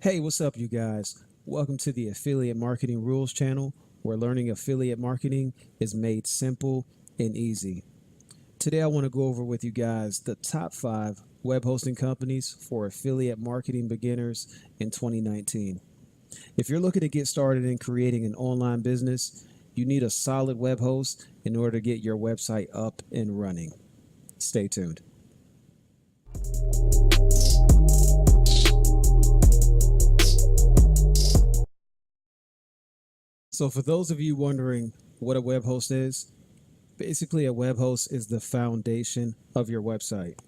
Hey, what's up, you guys? Welcome to the Affiliate Marketing Rules channel, where learning affiliate marketing is made simple and easy. Today, I want to go over with you guys the top 5 web hosting companies for affiliate marketing beginners in 2019. If you're looking to get started in creating an online business, you need a solid web host in order to get your website up and running. Stay tuned. So, for those of you wondering what a web host is, basically, a web host is the foundation of your website.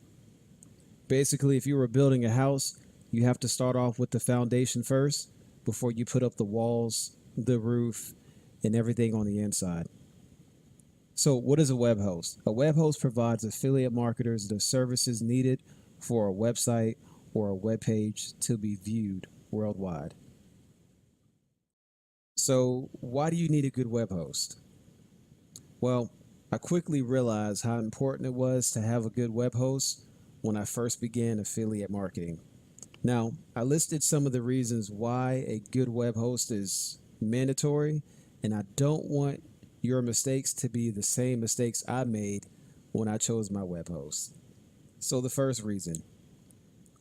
Basically, if you were building a house, you have to start off with the foundation first before you put up the walls, the roof, and everything on the inside. So, what is a web host? A web host provides affiliate marketers the services needed for a website or a web page to be viewed worldwide. So, why do you need a good web host? Well, I quickly realized how important it was to have a good web host when I first began affiliate marketing. Now, I listed some of the reasons why a good web host is mandatory, and I don't want your mistakes to be the same mistakes I made when I chose my web host. So, the first reason,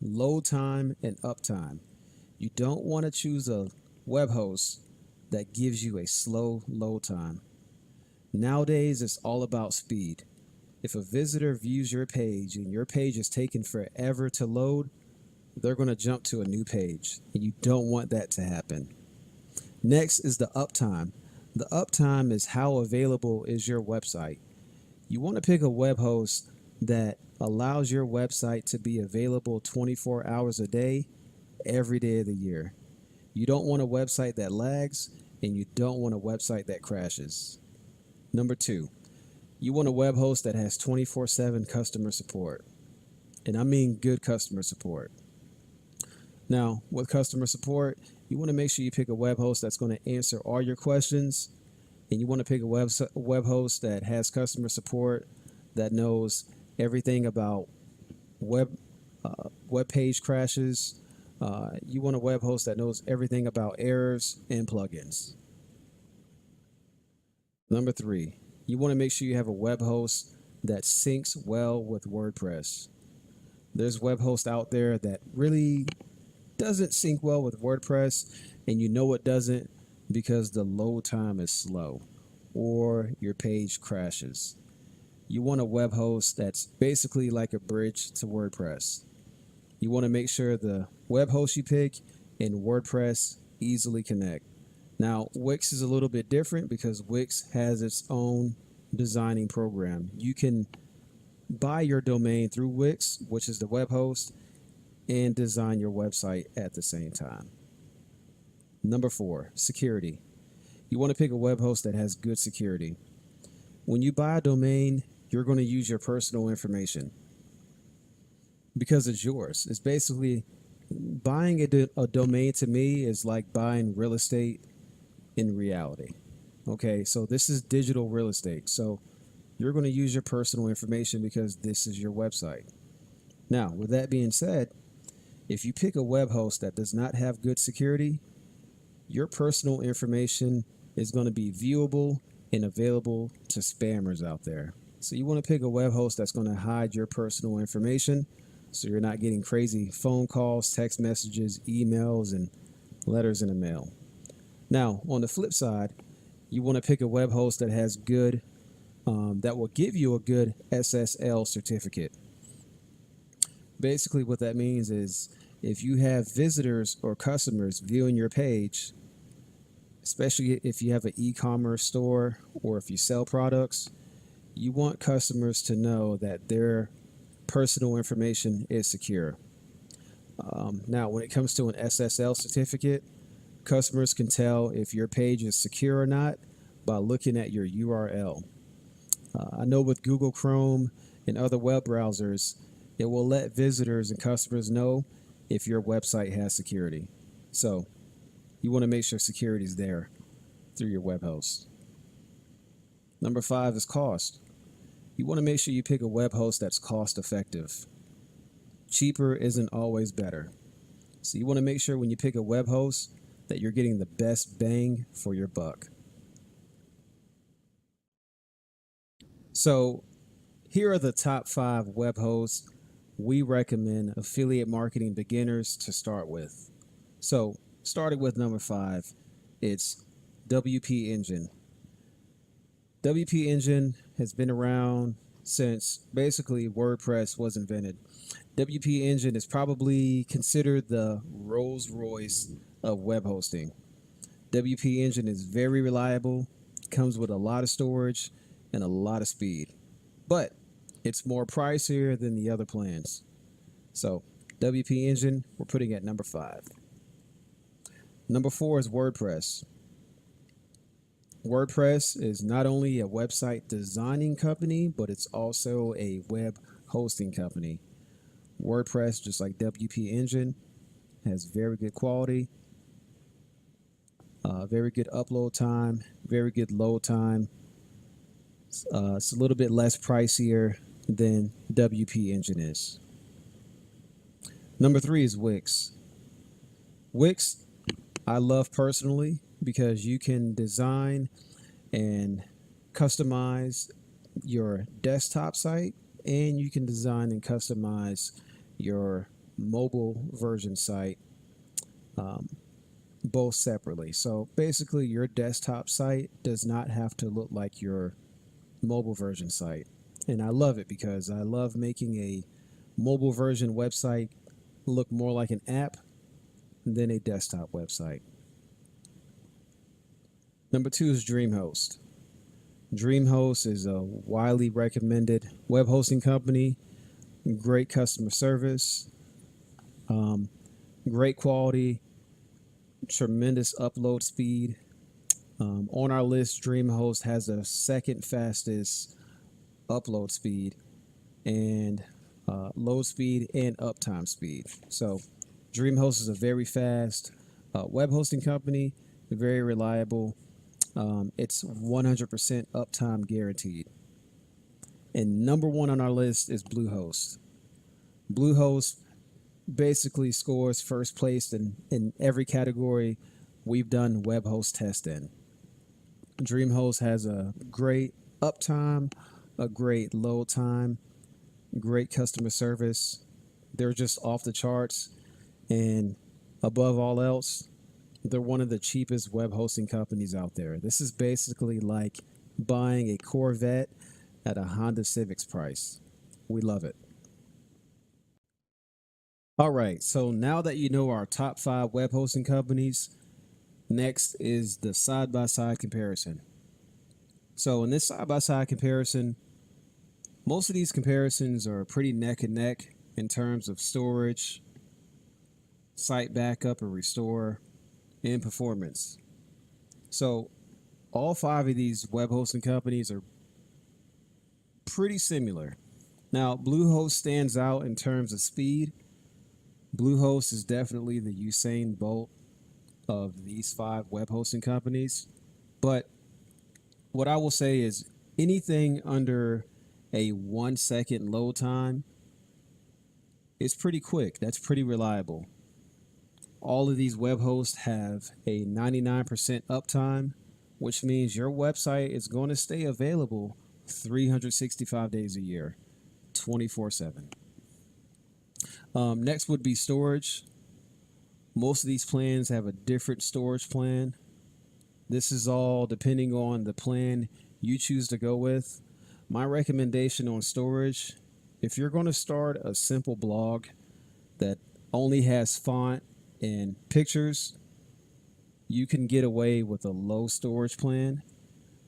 load time and uptime. You don't want to choose a web host that gives you a slow load time. Nowadays, it's all about speed. If a visitor views your page and your page is taking forever to load, they're going to jump to a new page, and you don't want that to happen. Next is the uptime. The uptime is how available is your website. You want to pick a web host that allows your website to be available 24 hours a day, every day of the year. You don't want a website that lags, and you don't want a website that crashes. Number 2, you want a web host that has 24/7 customer support. And I mean good customer support. Now, with customer support, you want to make sure you pick a web host that's going to answer all your questions, and you want to pick a web host that has customer support that knows everything about web web page crashes. You want a web host that knows everything about errors and plugins. Number 3, you want to make sure you have a web host that syncs well with WordPress. There's web hosts out there that really doesn't sync well with WordPress, and you know it doesn't because the load time is slow or your page crashes. You want a web host that's basically like a bridge to WordPress. You want to make sure the web host you pick and WordPress easily connect. Now, Wix is a little bit different because Wix has its own designing program. You can buy your domain through Wix, which is the web host, and design your website at the same time. Number 4, security. You want to pick a web host that has good security. When you buy a domain, you're going to use your personal information because it's yours. It's basically buying a domain to me is like buying real estate in reality. Okay, so this is digital real estate. So you're going to use your personal information because this is your website. Now, with that being said, if you pick a web host that does not have good security, your personal information is going to be viewable and available to spammers out there. So you want to pick a web host that's going to hide your personal information so you're not getting crazy phone calls, text messages, emails, and letters in the mail. Now, on the flip side, you want to pick a web host that has good, that will give you a good SSL certificate. Basically, what that means is if you have visitors or customers viewing your page, especially if you have an e-commerce store or if you sell products, you want customers to know that their personal information is secure. Now, when it comes to an SSL certificate, customers can tell if your page is secure or not by looking at your URL. I know with Google Chrome and other web browsers, it will let visitors and customers know if your website has security. So you want to make sure security is there through your web host. Number 5 is cost. You want to make sure you pick a web host that's cost effective. Cheaper isn't always better. So you want to make sure when you pick a web host that you're getting the best bang for your buck. So here are the top 5 web hosts we recommend affiliate marketing beginners to start with. So starting with number 5, it's WP Engine. WP Engine has been around since basically WordPress was invented. WP Engine is probably considered the Rolls Royce of web hosting. WP Engine is very reliable, comes with a lot of storage and a lot of speed, but it's more pricier than the other plans. So WP Engine, we're putting at number 5. Number 4 is WordPress. WordPress is not only a website designing company, but it's also a web hosting company. WordPress, just like WP Engine, has very good quality, very good upload time, very good load time. It's a little bit less pricier than WP Engine is. Number 3 is Wix. Wix, I love personally because you can design and customize your desktop site, and you can design and customize your mobile version site both separately. So basically, your desktop site does not have to look like your mobile version site. And I love it because I love making a mobile version website look more like an app than a desktop website. Number 2 is DreamHost. DreamHost is a widely recommended web hosting company, great customer service, great quality, tremendous upload speed. On our list, DreamHost has the second fastest upload speed and load speed and uptime speed. So DreamHost is a very fast web hosting company, very reliable. It's 100% uptime guaranteed. And number 1 on our list is Bluehost. Bluehost basically scores first place in every category we've done web host tests in. DreamHost has a great uptime, a great load time, great customer service. They're just off the charts. And above all else, they're one of the cheapest web hosting companies out there. This is basically like buying a Corvette at a Honda Civic's price. We love it. All right, so now that you know our top 5 web hosting companies, next is the side-by-side comparison. So in this side-by-side comparison, most of these comparisons are pretty neck and neck in terms of storage, site backup and restore, and performance. So all 5 of these web hosting companies are pretty similar. Now, Bluehost stands out in terms of speed. Bluehost is definitely the Usain Bolt of these 5 web hosting companies. But what I will say is anything under a 1-second load time is pretty quick. That's pretty reliable. All of these web hosts have a 99% uptime, which means your website is going to stay available 365 days a year, 24/7. Next would be storage. Most of these plans have a different storage plan. This is all depending on the plan you choose to go with. My recommendation on storage, if you're going to start a simple blog that only has font and pictures, you can get away with a low storage plan.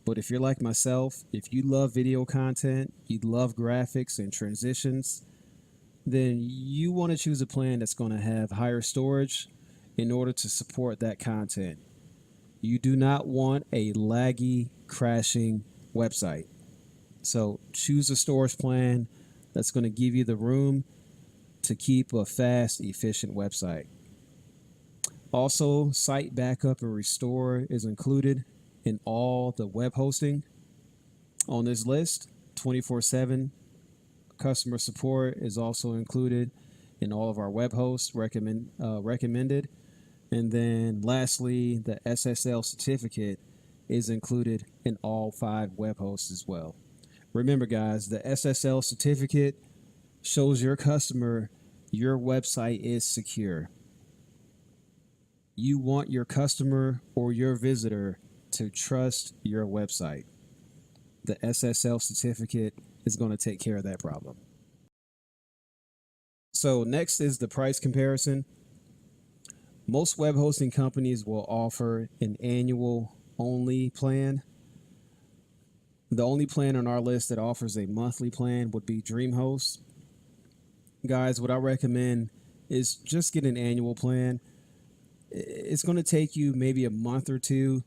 But if you're like myself, if you love video content, you love graphics and transitions, then you want to choose a plan that's going to have higher storage in order to support that content. You do not want a laggy, crashing website. So choose a storage plan that's going to give you the room to keep a fast, efficient website. Also, site backup and restore is included in all the web hosting on this list. 24/7 customer support is also included in all of our web hosts recommended. And then lastly, the SSL certificate is included in all 5 web hosts as well. Remember, guys, the SSL certificate shows your customer your website is secure. You want your customer or your visitor to trust your website. The SSL certificate is going to take care of that problem. So next is the price comparison. Most web hosting companies will offer an annual only plan. The only plan on our list that offers a monthly plan would be DreamHost. Guys, what I recommend is just get an annual plan. It's going to take you maybe a month or two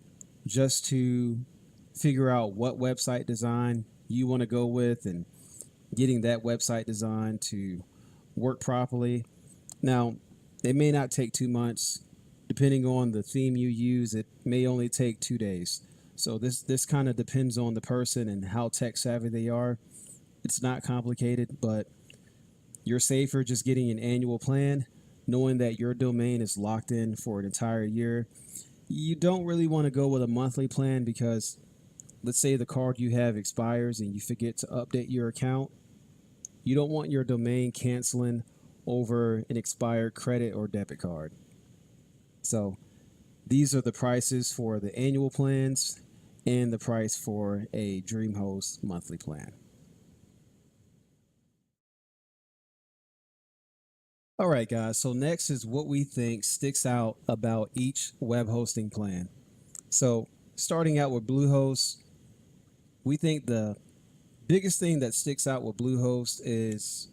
just to figure out what website design you want to go with and getting that website design to work properly. Now, it may not take 2 months. Depending on the theme you use, it may only take 2 days. So this kind of depends on the person and how tech savvy they are. It's not complicated, but you're safer just getting an annual plan, knowing that your domain is locked in for an entire year. You don't really want to go with a monthly plan because let's say the card you have expires and you forget to update your account. You don't want your domain canceling over an expired credit or debit card. So these are the prices for the annual plans and the price for a DreamHost monthly plan. All right, guys. So next is what we think sticks out about each web hosting plan. So starting out with Bluehost, we think the biggest thing that sticks out with Bluehost is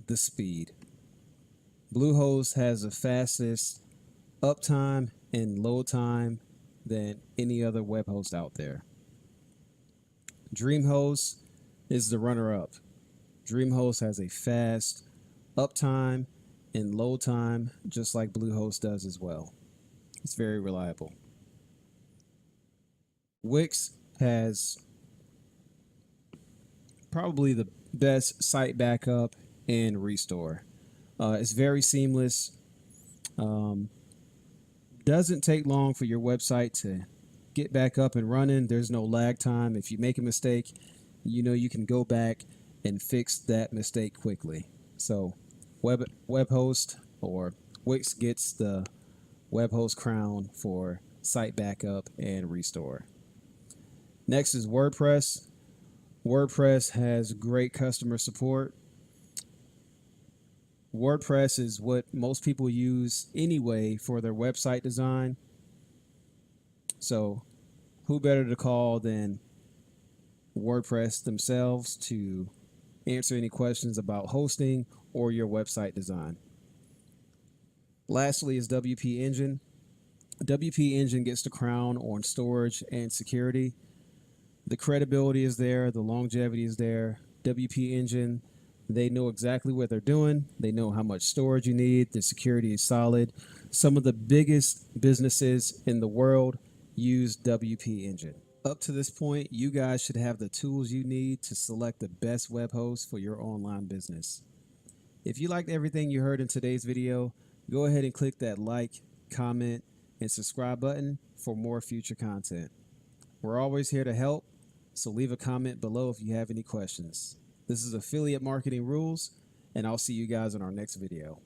the speed. Bluehost has the fastest uptime and load time than any other web host out there. DreamHost is the runner-up. DreamHost has a fast uptime and load time just like Bluehost does as well. It's very reliable. Wix has probably the best site backup and restore. It's very seamless. Doesn't take long for your website to get back up and running. There's no lag time. If you make a mistake, you know you can go back and fix that mistake quickly. So WebHost or Wix gets the WebHost crown for site backup and restore. Next is WordPress. WordPress has great customer support. WordPress is what most people use anyway for their website design. So who better to call than WordPress themselves to answer any questions about hosting or your website design. Lastly is WP Engine. WP Engine gets the crown on storage and security. The credibility is there. The longevity is there. WP Engine, they know exactly what they're doing. They know how much storage you need. The security is solid. Some of the biggest businesses in the world use WP Engine. Up to this point, you guys should have the tools you need to select the best web host for your online business. If you liked everything you heard in today's video, go ahead and click that like, comment, and subscribe button for more future content. We're always here to help, so leave a comment below if you have any questions. This is Affiliate Marketing Rules, and I'll see you guys in our next video.